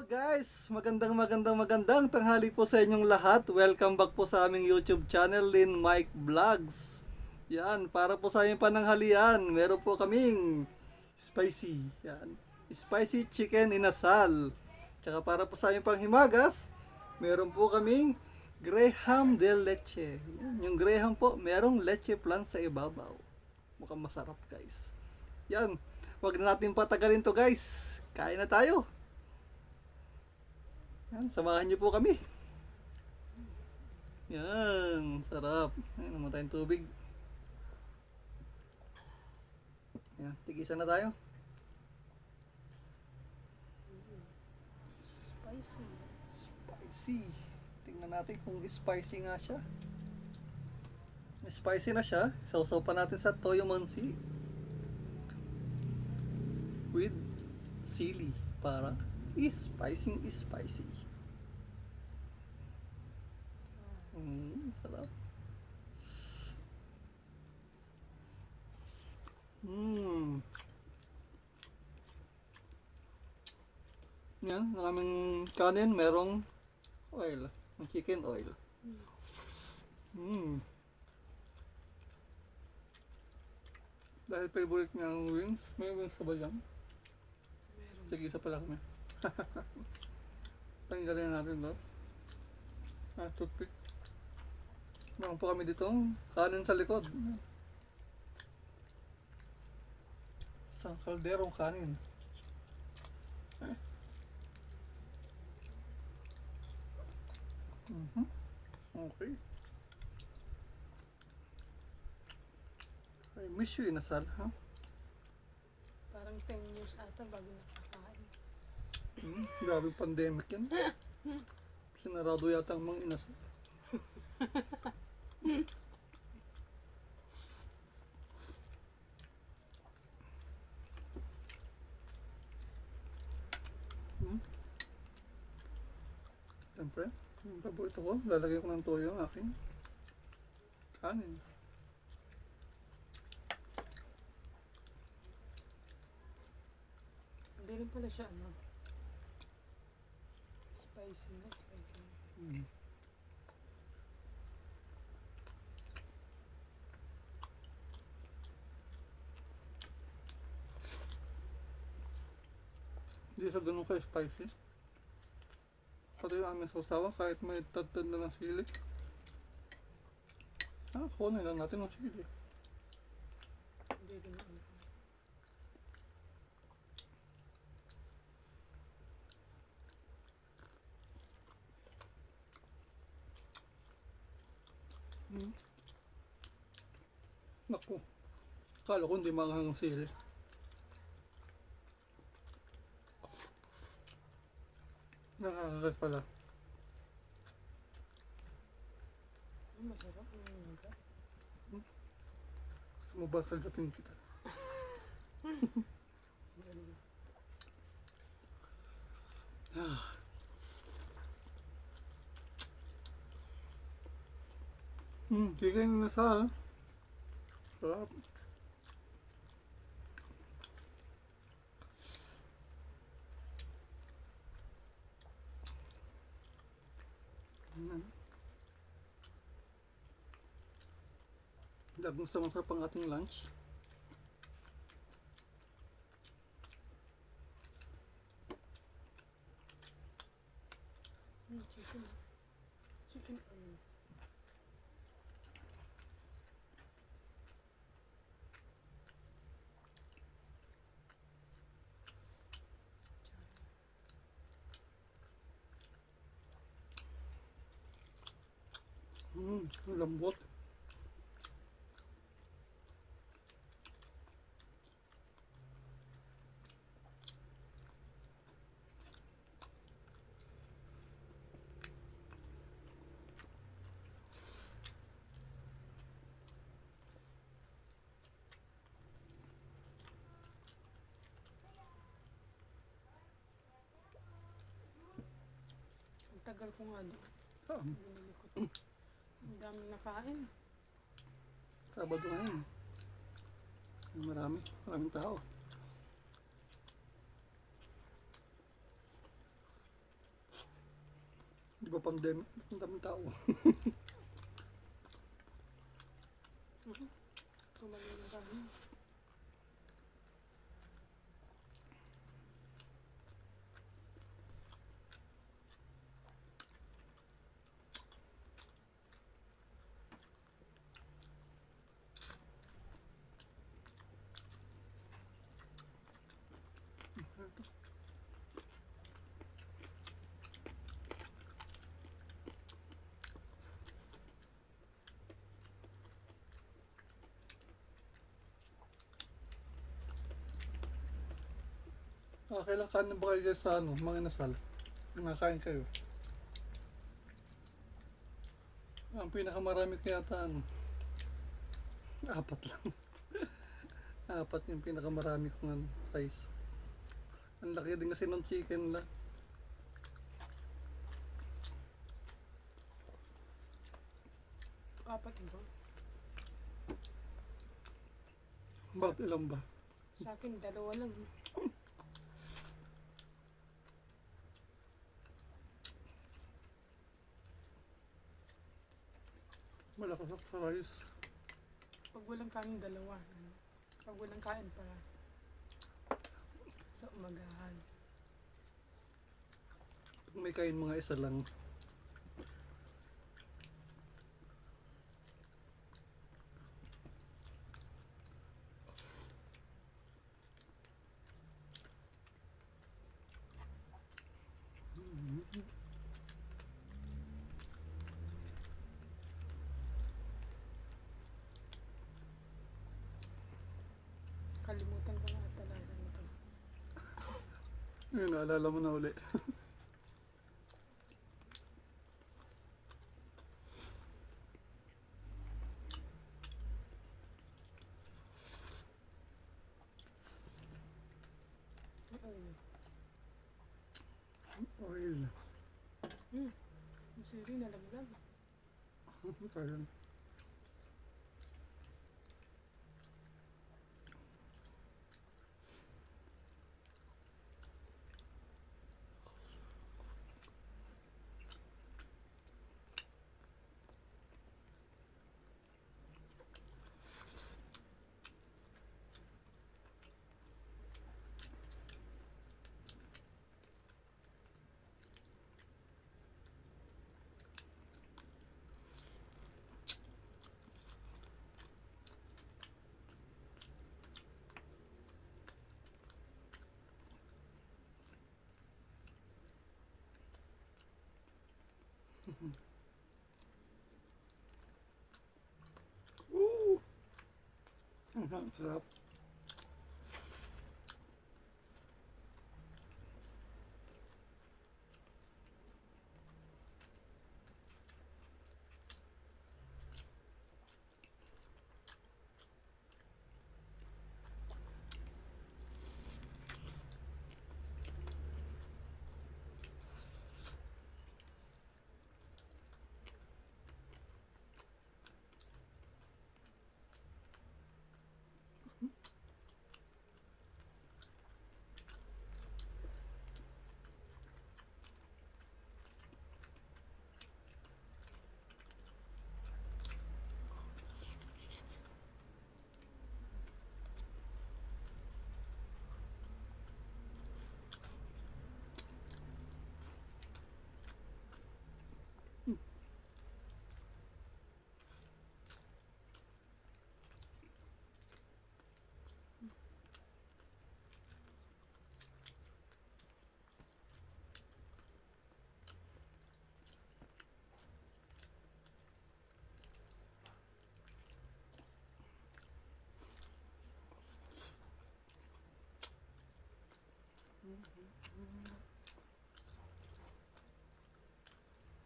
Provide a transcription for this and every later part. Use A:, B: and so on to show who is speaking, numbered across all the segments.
A: Guys, magandang tanghali po sa inyong lahat. Welcome back po sa aming YouTube channel, Mike Vlogs. Yan, para po sa aming pananghalian, meron po kaming spicy. Yan, spicy chicken inasal. Tsaka para po sa aming panghimagas, meron po kaming graham de leche. Yan, yung graham po, merong leche plan sa ibabaw. Mukhang masarap guys. Yan, wag na natin patagalin to guys. Kain na tayo. Yan, samahan niyo po kami. Yan, sarap. Ayan, naman tayong tubig. Yan, tigisan na tayo.
B: Spicy.
A: Spicy. Tingnan natin kung spicy nga siya. Spicy na siya. Sausaw pa natin sa toyo mansi. With sili para spicy. Sarap. Yan, ang aming kanin, merong oil, chicken oil. Dahil favorite niya ang wings, may wings ka ba dyan?
B: Meron.
A: Sige, isa pala kami. Tanggalin natin to. Toothpick. Meron po kami dito kanin sa likod. Isang kalderong kanin. Okay. I miss you, Inasal, ha?
B: Parang 10 years ata bago nakakain.
A: Grabe pandemic yan. Sinarado yata ang mga Inasal. Siyempre, yung paborito ko, lalagay ko ng toyo ang aking kanin.
B: Hindi rin pala siya spicy na.
A: Hindi siya ganun ka-spicy. Pati yung aming sausawa, kahit may tad-tad na ng sili. Kunin lang natin ng sili.
B: Hindi rin
A: Naku, akala ko hindi manghang sili. Nakakagas pala.
B: masarap na yung mga.
A: Gusto mo ba sagapin kita? Chicken inasal. Sarap. Lagong sa masarap ang ating lunch.
B: Chicken oil.
A: Lambot.
B: Ang tagal ko nga doon.
A: Ah,
B: Binili ko. Ang daming nakain.
A: Sabado ngayon. Maraming tao. Di ba pandemic? Ang daming tao.
B: Tumayo na kami.
A: Kailan kanin ba kayo guys sa ano, mga inasal? Nakain kayo. Ang pinakamarami ko yata ano, apat lang. Apat yung pinakamarami kong ano, size. Ang laki din kasi ng chicken lang.
B: Apat ba?
A: Bakit ilan ba?
B: Sa akin, dalawa lang.
A: Malakas ako sa rice.
B: Pag walang kanin, dalawa. Pag walang kain pa, sa umagahan.
A: Pag may kain mga isa lang.
B: Kalimutan ko na at talaga nito.
A: Ayun, naalala mo na uli. Oil.
B: Ang siri na laglag.
A: Sayang. Sarap.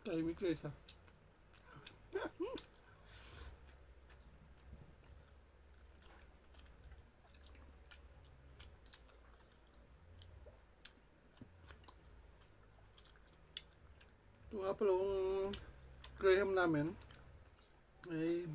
A: Tahimik guys ha. Ito nga pala yung Graham namin ay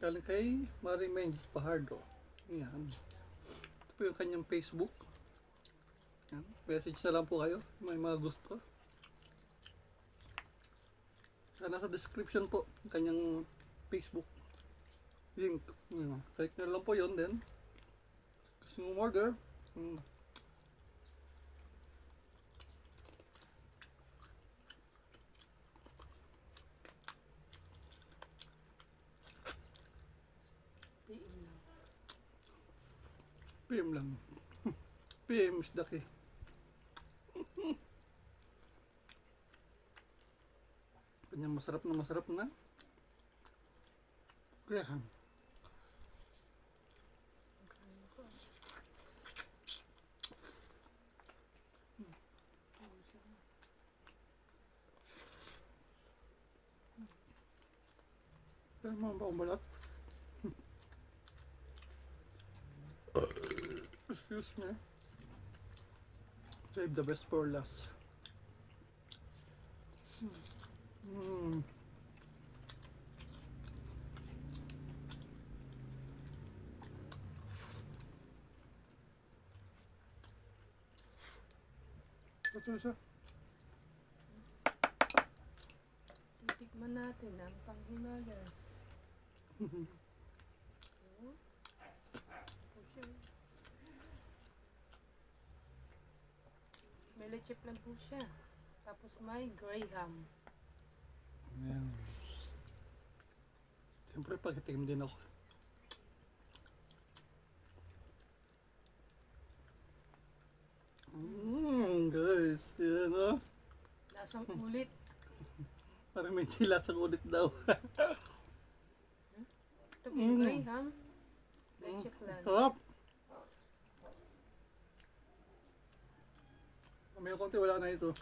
A: galing kay Marie Mendes Pajardo. Yan. Ito po yung kanyang Facebook. Yan. Message na lang po kayo. May mga gusto. Nasa description po ang kanyang Facebook link. Click nyo lang po yun din. Gusto nyo order.
B: PM lang.
A: PM lang. PM is the key. Kanyang masarap na Graham. Tama ba umalat? Excuse me. Save the best for last. Ito siya.
B: Titikman natin ang panghimagas. May leche plan po siya. Tapos may graham.
A: Ayan. Siyempre pagkatikim din ako. Guys, yan o.
B: Lasang ulit.
A: Parang may chilasang ulit daw.
B: Ito po yung graham. Leche plan.
A: Sarap. May konti, wala na ito.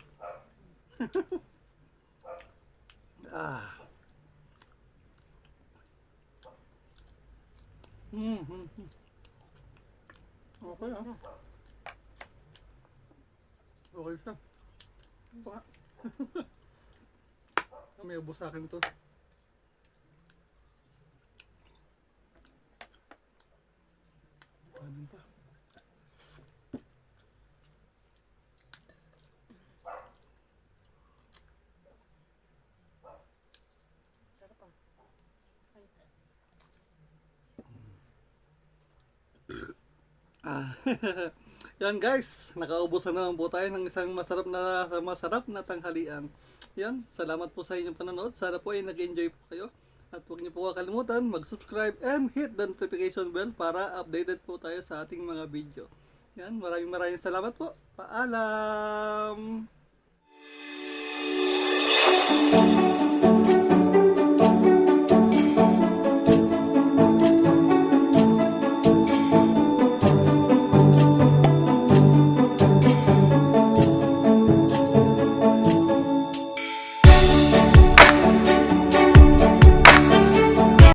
A: Okay ah. Okay siya. Ito nga. May ubos sa akin ito. Kanin pa.
B: Sarap ah. Ay.
A: Yan guys, nakaubusan na naman po tayo ng isang masarap na tanghalian. Yan, salamat po sa inyong panonood. Sana po ay nag-enjoy po kayo. At huwag niyo po kakalimutan mag-subscribe and hit the notification bell para updated po tayo sa ating mga video. Yan, maraming salamat po. Paalam!